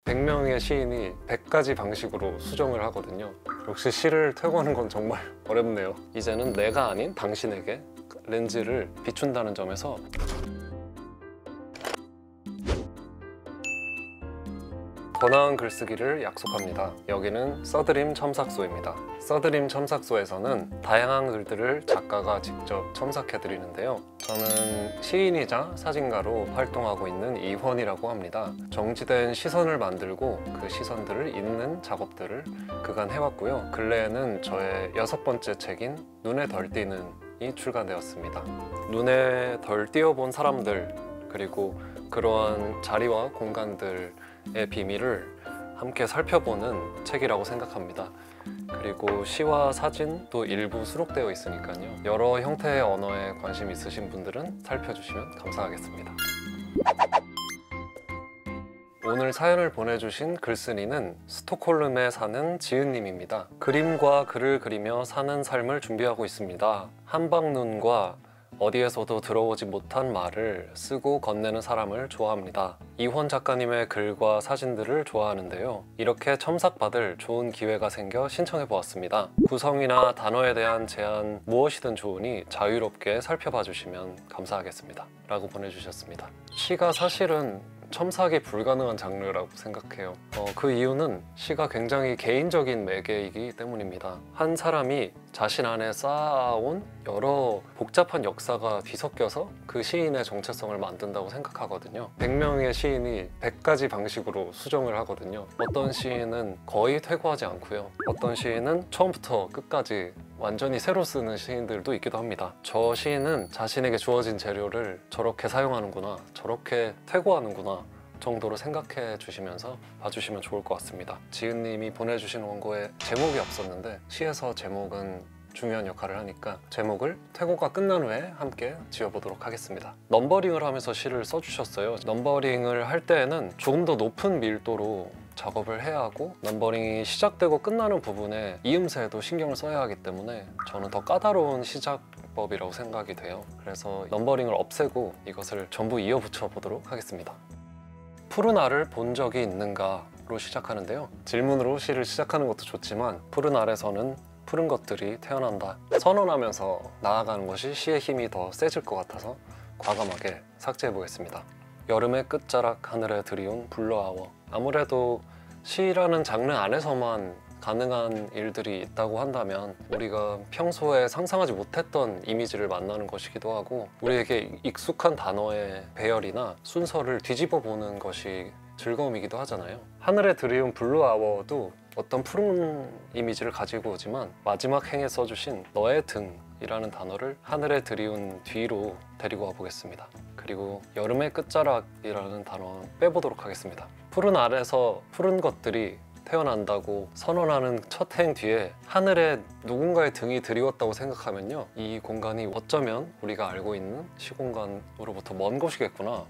100명의 시인이 100가지 방식으로 수정을 하거든요. 역시 시를 퇴고하는 건 정말 어렵네요. 이제는 내가 아닌 당신에게 렌즈를 비춘다는 점에서 더 나은 글쓰기를 약속합니다. 여기는 써드림 첨삭소입니다. 써드림 첨삭소에서는 다양한 글들을 작가가 직접 첨삭해 드리는데요. 저는 시인이자 사진가로 활동하고 있는 이헌이라고 합니다. 정지된 시선을 만들고 그 시선들을 잇는 작업들을 그간 해왔고요. 근래에는 저의 6번째 책인 눈에 덜 띄는 이 출간되었습니다. 눈에 덜 띄어본 사람들, 그리고 그러한 자리와 공간들의 비밀을 함께 살펴보는 책이라고 생각합니다. 그리고 시와 사진도 일부 수록되어 있으니까요. 여러 형태의 언어에 관심 있으신 분들은 살펴주시면 감사하겠습니다. 오늘 사연을 보내주신 글쓴이는 스톡홀름에 사는 지은님입니다. 그림과 글을 그리며 사는 삶을 준비하고 있습니다. 한방눈과 어디에서도 들어오지 못한 말을 쓰고 건네는 사람을 좋아합니다. 이헌 작가님의 글과 사진들을 좋아하는데요. 이렇게 첨삭받을 좋은 기회가 생겨 신청해 보았습니다. 구성이나 단어에 대한 제안 무엇이든 좋으니 자유롭게 살펴봐 주시면 감사하겠습니다. 라고 보내주셨습니다. 시가 사실은 첨삭이 불가능한 장르라고 생각해요. 그 이유는 시가 굉장히 개인적인 매개이기 때문입니다. 한 사람이 자신 안에 쌓아온 여러 복잡한 역사가 뒤섞여서 그 시인의 정체성을 만든다고 생각하거든요. 100명의 시인이 100가지 방식으로 수정을 하거든요. 어떤 시인은 거의 퇴고하지 않고요. 어떤 시인은 처음부터 끝까지 완전히 새로 쓰는 시인들도 있기도 합니다. 저 시인은 자신에게 주어진 재료를 저렇게 사용하는구나, 저렇게 퇴고하는구나 정도로 생각해 주시면서 봐주시면 좋을 것 같습니다. 지은님이 보내주신 원고에 제목이 없었는데 시에서 제목은 중요한 역할을 하니까 제목을 퇴고가 끝난 후에 함께 지어보도록 하겠습니다. 넘버링을 하면서 시를 써주셨어요. 넘버링을 할 때에는 조금 더 높은 밀도로 작업을 해야 하고 넘버링이 시작되고 끝나는 부분에 이음새에도 신경을 써야 하기 때문에 저는 더 까다로운 시작법이라고 생각이 돼요. 그래서 넘버링을 없애고 이것을 전부 이어붙여 보도록 하겠습니다. 푸른 알을 본 적이 있는가로 시작하는데요. 질문으로 시를 시작하는 것도 좋지만 푸른 알에서는 푸른 것들이 태어난다 선언하면서 나아가는 것이 시의 힘이 더 세질 것 같아서 과감하게 삭제해 보겠습니다. 여름의 끝자락 하늘에 드리운 불러아워. 아무래도 시라는 장르 안에서만 가능한 일들이 있다고 한다면 우리가 평소에 상상하지 못했던 이미지를 만나는 것이기도 하고 우리에게 익숙한 단어의 배열이나 순서를 뒤집어 보는 것이 즐거움이기도 하잖아요. 하늘에 드리운 블루아워도 어떤 푸른 이미지를 가지고 오지만 마지막 행에 써주신 너의 등이라는 단어를 하늘에 드리운 뒤로 데리고 와 보겠습니다. 그리고 여름의 끝자락이라는 단어 빼보도록 하겠습니다. 푸른 알에서 푸른 것들이 태어난다고 선언하는 첫 행 뒤에 하늘에 누군가의 등이 드리웠다고 생각하면요, 이 공간이 어쩌면 우리가 알고 있는 시공간으로부터 먼 곳이겠구나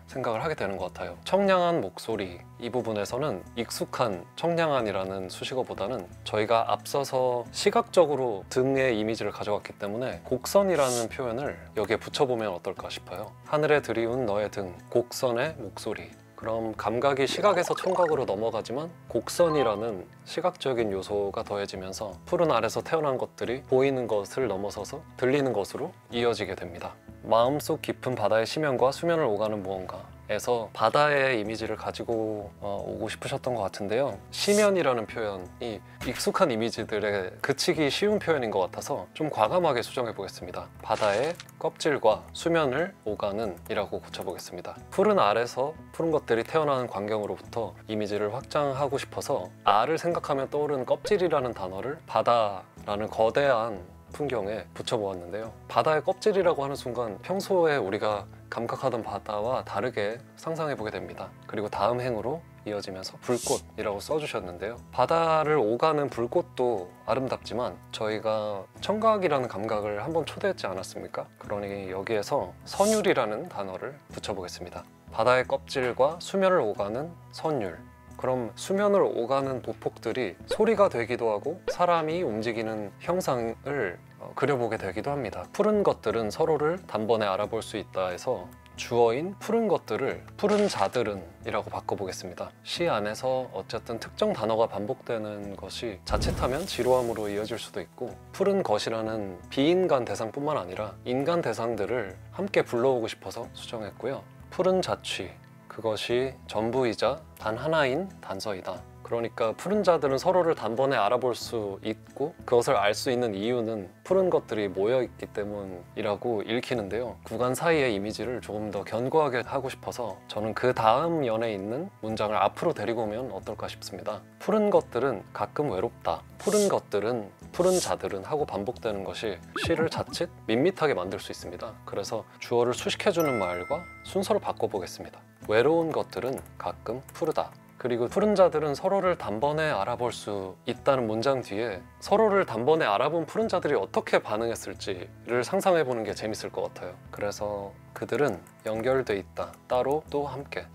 생각을 하게 되는 것 같아요. 청량한 목소리, 이 부분에서는 익숙한 청량한이라는 수식어보다는 저희가 앞서서 시각적으로 등의 이미지를 가져왔기 때문에 곡선이라는 표현을 여기에 붙여보면 어떨까 싶어요. 하늘에 드리운 너의 등, 곡선의 목소리. 그럼 감각이 시각에서 청각으로 넘어가지만 곡선이라는 시각적인 요소가 더해지면서 푸른 알에서 태어난 것들이 보이는 것을 넘어서서 들리는 것으로 이어지게 됩니다. 마음속 깊은 바다의 심연과 수면을 오가는 무언가에서 바다의 이미지를 가지고 오고 싶으셨던 것 같은데요. 심연이라는 표현이 익숙한 이미지들에 그치기 쉬운 표현인 것 같아서 좀 과감하게 수정해 보겠습니다. 바다의 껍질과 수면을 오가는 이라고 고쳐보겠습니다. 푸른 알에서 푸른 것들이 태어나는 광경으로부터 이미지를 확장하고 싶어서 알을 생각하면 떠오르는 껍질이라는 단어를 바다라는 거대한 풍경에 붙여보았는데요. 바다의 껍질이라고 하는 순간 평소에 우리가 감각하던 바다와 다르게 상상해보게 됩니다. 그리고 다음 행으로 이어지면서 불꽃이라고 써주셨는데요. 바다를 오가는 불꽃도 아름답지만 저희가 청각이라는 감각을 한번 초대했지 않았습니까? 그러니 여기에서 선율이라는 단어를 붙여보겠습니다. 바다의 껍질과 수면을 오가는 선율. 그럼 수면을 오가는 보폭들이 소리가 되기도 하고 사람이 움직이는 형상을 그려보게 되기도 합니다. 푸른 것들은 서로를 단번에 알아볼 수 있다 해서 주어인 푸른 것들을 푸른 자들은 이라고 바꿔보겠습니다. 시 안에서 어쨌든 특정 단어가 반복되는 것이 자칫하면 지루함으로 이어질 수도 있고, 푸른 것이라는 비인간 대상뿐만 아니라 인간 대상들을 함께 불러오고 싶어서 수정했고요. 푸른 자취, 그것이 전부이자 단 하나인 단서이다. 그러니까 푸른 자들은 서로를 단번에 알아볼 수 있고, 그것을 알 수 있는 이유는 푸른 것들이 모여있기 때문이라고 읽히는데요. 구간 사이의 이미지를 조금 더 견고하게 하고 싶어서 저는 그 다음 연에 있는 문장을 앞으로 데리고 오면 어떨까 싶습니다. 푸른 것들은 가끔 외롭다. 푸른 것들은, 푸른 자들은 하고 반복되는 것이 시를 자칫 밋밋하게 만들 수 있습니다. 그래서 주어를 수식해주는 말과 순서를 바꿔보겠습니다. 외로운 것들은 가끔 푸르다. 그리고 푸른 자들은 서로를 단번에 알아볼 수 있다는 문장 뒤에 서로를 단번에 알아본 푸른 자들이 어떻게 반응했을지를 상상해보는 게 재밌을 것 같아요. 그래서 그들은 연결돼 있다. 따로 또 함께.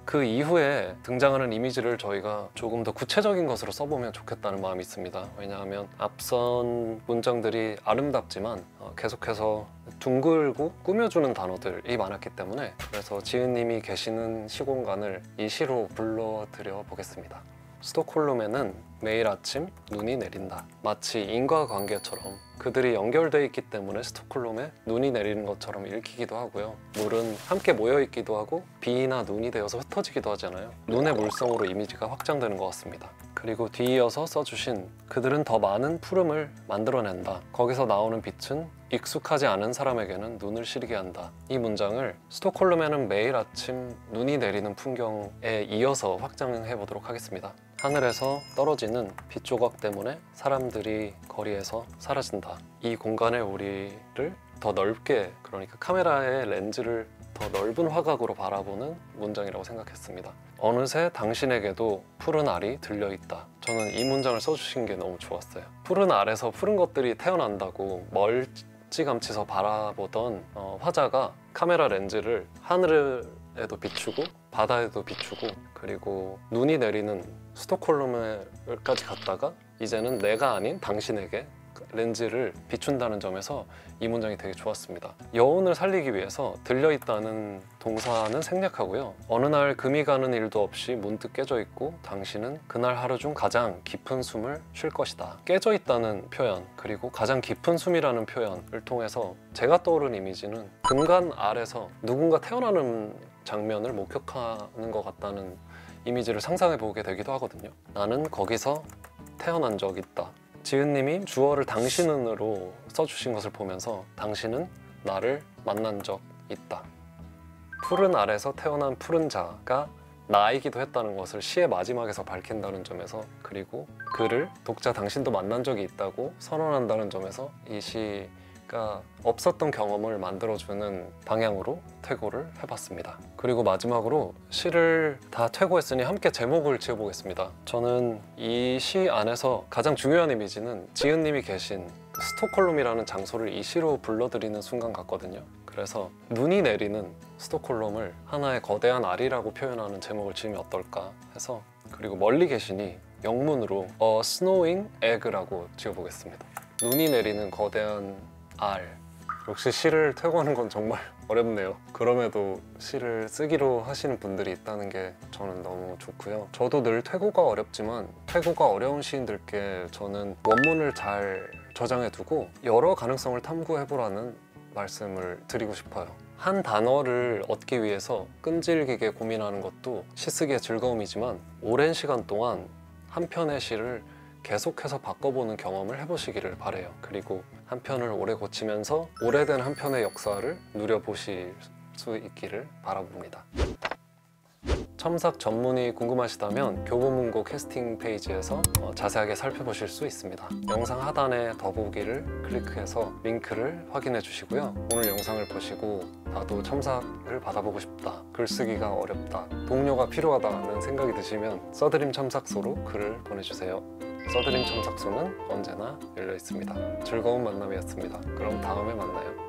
그 이후에 등장하는 이미지를 저희가 조금 더 구체적인 것으로 써보면 좋겠다는 마음이 있습니다. 왜냐하면 앞선 문장들이 아름답지만 계속해서 둥글고 꾸며주는 단어들이 많았기 때문에, 그래서 지은님이 계시는 시공간을 이 시로 불러드려 보겠습니다. 스톡홀름에는 매일 아침 눈이 내린다. 마치 인과관계처럼 그들이 연결되어 있기 때문에 스톡홀름에 눈이 내리는 것처럼 읽히기도 하고요. 물은 함께 모여있기도 하고 비나 눈이 되어서 흩어지기도 하잖아요. 눈의 물성으로 이미지가 확장되는 것 같습니다. 그리고 뒤이어서 써주신 그들은 더 많은 푸름을 만들어낸다. 거기서 나오는 빛은 익숙하지 않은 사람에게는 눈을 시리게 한다. 이 문장을 스톡홀름에는 매일 아침 눈이 내리는 풍경에 이어서 확장해 보도록 하겠습니다. 하늘에서 떨어지는 빛 조각 때문에 사람들이 거리에서 사라진다. 이 공간에 우리를 더 넓게, 그러니까 카메라의 렌즈를 더 넓은 화각으로 바라보는 문장이라고 생각했습니다. 어느새 당신에게도 푸른 알이 들려있다. 저는 이 문장을 써주신 게 너무 좋았어요. 푸른 알에서 푸른 것들이 태어난다고 멀찌감치서 바라보던 화자가 카메라 렌즈를 하늘에도 비추고 바다에도 비추고, 그리고 눈이 내리는 스톡홀름까지 갔다가 이제는 내가 아닌 당신에게 렌즈를 비춘다는 점에서 이 문장이 되게 좋았습니다. 여운을 살리기 위해서 들려있다는 동사는 생략하고요. 어느 날 금이 가는 일도 없이 문득 깨져 있고 당신은 그날 하루 중 가장 깊은 숨을 쉴 것이다. 깨져 있다는 표현, 그리고 가장 깊은 숨이라는 표현을 통해서 제가 떠오른 이미지는 금간 아래서 누군가 태어나는 장면을 목격하는 것 같다는 이미지를 상상해 보게 되기도 하거든요. 나는 거기서 태어난 적 있다. 지은님이 주어를 당신은으로 써주신 것을 보면서 당신은 나를 만난 적 있다. 푸른 알에서 태어난 푸른 자가 나이기도 했다는 것을 시의 마지막에서 밝힌다는 점에서, 그리고 그를 독자 당신도 만난 적이 있다고 선언한다는 점에서 이 시가 없었던 경험을 만들어주는 방향으로 퇴고를 해봤습니다. 그리고 마지막으로 시를 다 퇴고했으니 함께 제목을 지어보겠습니다. 저는 이 시 안에서 가장 중요한 이미지는 지은님이 계신 스톡홀름이라는 장소를 이 시로 불러들이는 순간 같거든요. 그래서 눈이 내리는 스톡홀름을 하나의 거대한 알이라고 표현하는 제목을 지으면 어떨까 해서, 그리고 멀리 계시니 영문으로 A Snowing Egg라고 지어보겠습니다. 눈이 내리는 거대한 알. 역시 시를 퇴고하는 건 정말 어렵네요. 그럼에도 시를 쓰기로 하시는 분들이 있다는 게 저는 너무 좋고요. 저도 늘 퇴고가 어렵지만 퇴고가 어려운 시인들께 저는 원문을 잘 저장해 두고 여러 가능성을 탐구해보라는 말씀을 드리고 싶어요. 한 단어를 얻기 위해서 끈질기게 고민하는 것도 시쓰기의 즐거움이지만, 오랜 시간 동안 한 편의 시를 계속해서 바꿔보는 경험을 해보시기를 바래요. 그리고 한 편을 오래 고치면서 오래된 한 편의 역사를 누려보실 수 있기를 바라봅니다. 첨삭 전문이 궁금하시다면 교보문고 캐스팅 페이지에서 자세하게 살펴보실 수 있습니다. 영상 하단의 더보기를 클릭해서 링크를 확인해 주시고요. 오늘 영상을 보시고 나도 첨삭을 받아보고 싶다, 글쓰기가 어렵다, 동료가 필요하다는 생각이 드시면 써드림 첨삭소로 글을 보내주세요. 써드림 첨삭소는 언제나 열려 있습니다. 즐거운 만남이었습니다. 그럼 다음에 만나요.